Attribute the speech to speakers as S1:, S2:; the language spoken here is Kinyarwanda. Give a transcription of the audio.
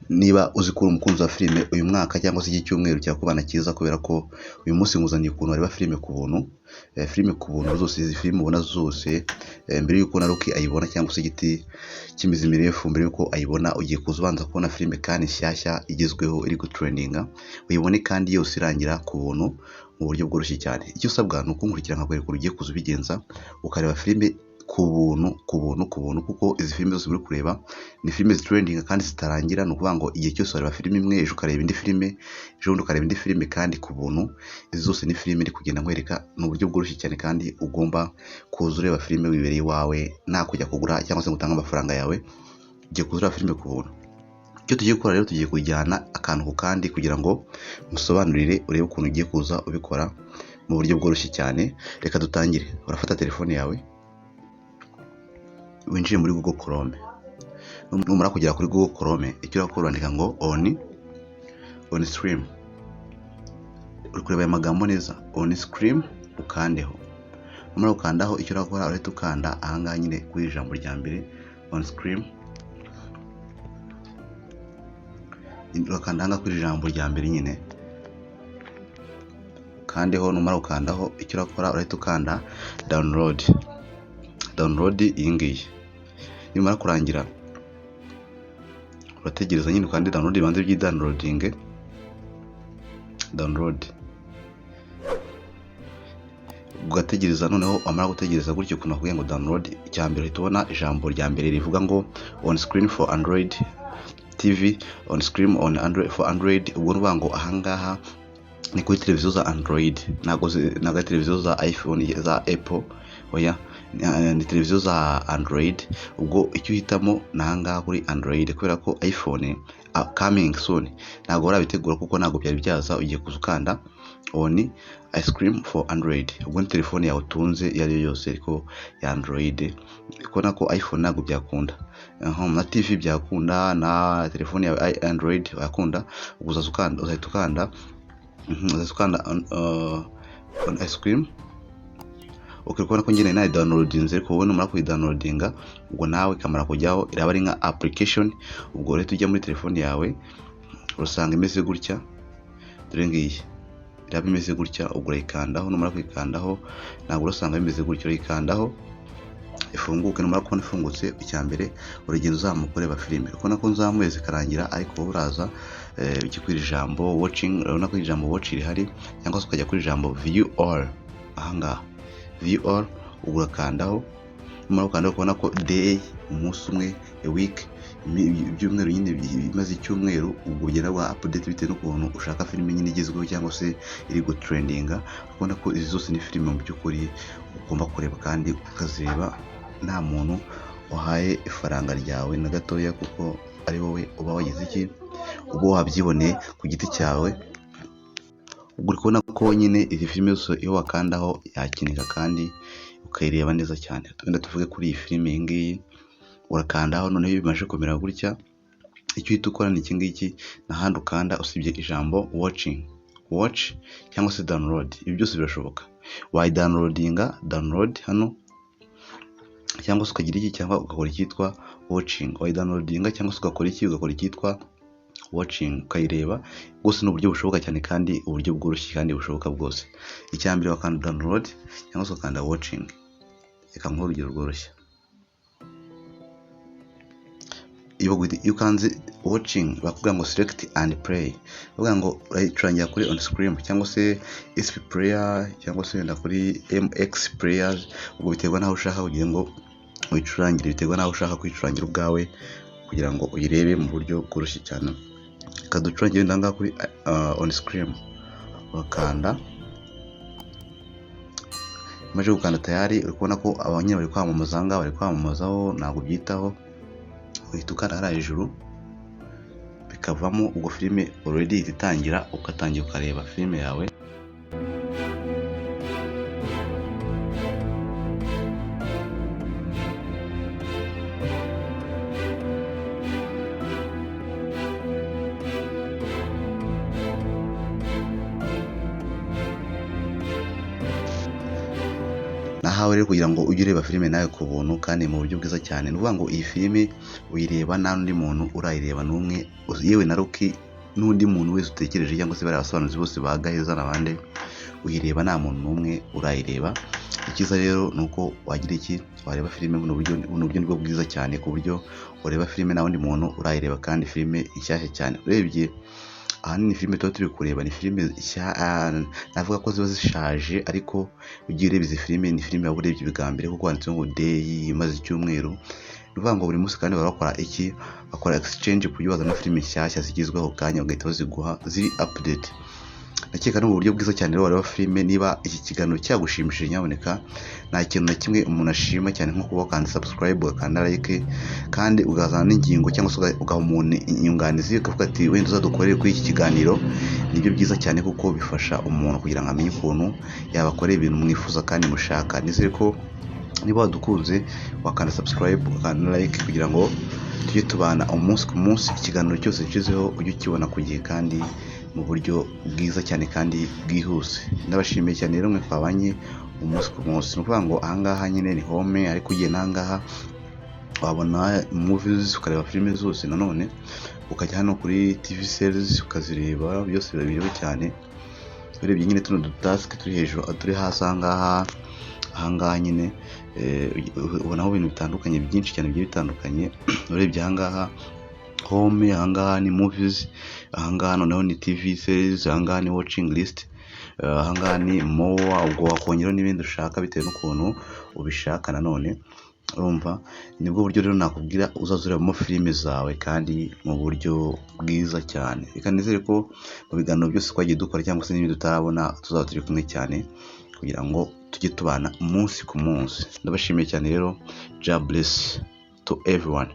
S1: niba uzi ko uri umukunzi wa filime, uyu mwaka cyangwa se iki cyumweru cyakubana cyiza, kubera ko uyu munsi nkuzaniye ukuntu wareba filime ku buntu. Filime ku buntu zose, izi filime ubona zose, mbere y'uko na Roki ayibona cyangwa se igiti cy'imizi mirefu, mbere y'uko ayibona ugiye kuza ubanza kubona filime kandi nshyashya igezweho iri gutrendinga, uyibone kandi yose irangira ku buntu mu buryo bworoshye cyane. Icyo usabwa ni ukunkurikira nkakwereka ukuntu ugiye kuza ubigenza, ukareba filime ku buntu, kuko izi filime zose uri kureba ni filime zitrendinga kandi zitarangira. Ni ukuvuga ngo igihe cyose wareba filime imwe, ejo ukareba indi filime, ejo bundi ukareba indi filime kandi ku buntu. Izi zose ni filime iri kugenda nkwereka mu buryo bworoshye cyane, kandi ugomba kuza ureba filime wibereye iwawe nta kujya kugura cyangwa se ngo utange amafaranga yawe. Ugiye kuza ureba filime ku buntu. Icyo tugiye gukora rero, tugiye kujyana akantu ku kandi kugira ngo musobanurire urebe ukuntu ugiye kuza ubikora mu buryo bworoshye cyane. Reka dutangire. Urafata telefone yawe, winjire muri Google Chrome. Numara kugera kuri Google Chrome, icyo urakora urandika ngo on stream. Uri kureba aya magambo neza, on stream, ukandeho. Numara ukandaho, icyo urakora urahita ukanda ahangaha nyine kuri ijambo rya mbere on stream. Urakanda ahangaha kuri ijambo rya mbere nyine, kandeho. Numara ukandaho, icyo urakora urahita ukanda download iyi ngiyi. Nimara kurangira urategereza nyine ukande download, ibanze by'idownloading. Ugategereza, noneho wamara gutegereza gutyo ukuntu bakubwiye ngo download, icya mbere uhita ubona ijambo rya mbere rivuga ngo on screen for Android TV, on screen for Android. Ubwo nuvuga ngo ahangaha ni kuri televiziyo za Android, ntabwo televiziyo za iPhone za Apple, oya, ni televiziyo za Android. Ubwo icyo uhitamo ni ahangaha kuri Android, kubera ko iPhone coming soon ntabwo warabitegura kuko ntabwo byari byaza. Ugiye kuza ukanda on ice cream for Android. Ubwo ni telefone yawe utunze iyo ari yo yose ariko ya Android, kubona ko iPhone ntabwo byakunda, na TV byakunda, na telefone yawe Android yakunda. Ubwo uzahita ukanda on ice cream. Ukibona ko ngene nayo downloadinze, ariko wowe numara kuyidownloadinga, ubwo nawe kamara kujyaho iraba ari nka application. Ubwo rero tujya muri telefone yawe, urasanga imeze gutya, dore ngiyi iraba imeze gutya. Ubwo urayikandaho, numara kuyikandaho ntabwo urasanga bimeze gutyo, urayikandaho ifunguke. Numara kubona ifungutse, icya mbere uragenda uzamuka ureba filime. Urabona ko nzamuye zikarangira, ariko wowe uraza ikikwira ijambo watching. Urabona ko ijambo watch rihari, cyangwa se ukajya kuri ijambo view all. Ahangaha view all, ubwo urakandaho. Numara ukandaho ukabona ko day, umunsi umwe, a week, ibyumweru nyine bimaze icyumweru. Ubwo ugenda wa update bitewe n'ukuntu ushaka filime nyine igezweho cyangwa se iri gutrendinga. Urabona ko izi zose ni filime mu by'ukuri ugomba kureba, kandi ukazireba nta muntu wahaye ifaranga ryawe na gatoya, kuko ari wowe uba wagize iki, uba wabyiboneye ku giti cyawe. Ubwo uri kubona ko nyine izi filime zose iyo wakandaho yakinika kandi ukayireba neza cyane. Tugenda tuvuge kuri iyi filime iyi ngiyi, urakandaho. Noneho iyo bimaze kumera gutya, icyo uhita ukora ni iki ngiki, n'ahandi ukanda usibye ijambo watch cyangwa se download. Ibi byose birashoboka, download hano, cyangwa se ukagira iki, cyangwa ugakora icyitwa watching. Wayidownloadinga cyangwa se ugakora icyitwa watching, ukayireba. Bwose ni uburyo bushoboka cyane, kandi uburyo bworoshye kandi bushoboka bwose. Icya mbere wakanda download cyangwa se ukanda watching. Reka nkore urugero rworoshye. Iyo ukanze watching, bakubwira ngo select and play. Bakubwira ngo urayicurangira kuri on screen cyangwa se SP player cyangwa se wenda kuri MX players. Ubwo biterwa naho ushaka kugira ngo uyicurangire, biterwa naho ushaka kwicurangira ubwawe kugira ngo uyirebe mu buryo bworoshye cyane. Kaducurangira ndanga kuri on screen, wakanda. Maze gukanda tayari, uri kubona ko abanyine bari kwamamaza ngaho, bari kwamamazaho, ntabwo byitaho. Uhita ukanda hariya hejuru bikavamo, ubwo filime already itangira, ugatangira ukareba filime yawe. ndahawe rero kugira ngo ujye ureba filime nawe ku buntu kandi mu buryo bwiza cyane. Ni ukuvuga ngo iyi filime uyireba nta n'undi muntu urayireba n'umwe, yewe na Rocky n'undi muntu wese utekereje cyangwa se bari abasobanuzi bose ba Gaheza n'abandi, uyireba nta muntu n'umwe urayireba. Icyiza rero ni uko wagira iki, wareba filime buno buryo nibwo bwiza cyane, ku buryo ureba filime nta wundi muntu urayireba kandi filime inshyashya cyane. Urebye ahanini filime tuba turi kureba ni filime navuga ko ziba zishaje, ariko ugiye ureba izi filime ni filime waba urebye bwa mbere kuko handitseho ngo day imaze icyumweru. Ni ukuvuga ngo buri munsi kandi baba bakora iki, bakora exchange ku buryo bazana filime nshyashya zigezweho kanya bagahita baziguha ziri update. Ndakeka no mu buryo bwiza cyane rero wareba filime. Niba iki kiganiro cyagushimishije, nyaboneka nta kintu na kimwe umuntu ashima cyane nko kuba wakanda subscribe, ugakanda like, kandi ugazana n'ingingo cyangwa se ugaha umuntu inyunganizi ukavuga ati wenda uzadukorere kuri iki kiganiro. Nibyo byiza cyane kuko bifasha umuntu kugira ngo amenye ukuntu yabakorera ibintu mwifuza kandi mushaka. Nizere ko niba wadukunze wakanda subscribe, ugakanda like kugira ngo tujye tubana umunsi ku munsi, ikiganiro cyose kizeho ujye ukibona ku gihe kandi mu buryo bwiza cyane kandi bwihuse. Ndabashimiye cyane rero mwe twabanye umunsi ku munsi. Ni ukuvuga ngo ahangaha nyine ni home, ariko ugiye n'ahangaha wabona movies ukareba filime zose, nanone ukajya hano kuri TV series ukazireba, byose birabiriho cyane. Urebye nyine tuno dutask turi hejuru turi hasi ahangaha nyine ubonaho ibintu bitandukanye byinshi cyane bigiye bitandukanye. Urebye ahangaha home, ahangaha ni movies, ahangaha noneho ni TV series, ahangaha ni watching list, ahangaha ni more, ubwo wakongeraho n'ibindi ushaka bitewe n'ukuntu ubishaka. Nanone urumva nibwo buryo rero nakubwira uzazurebamo filime zawe kandi mu buryo bwiza cyane. Reka nizere ko mu biganiro byose twagiye dukora cyangwa se n'ibindi tutarabona tuzaba turi kumwe cyane kugira ngo tujye tubana umunsi ku munsi. Ndabashimiye cyane rero. God bless to everyone.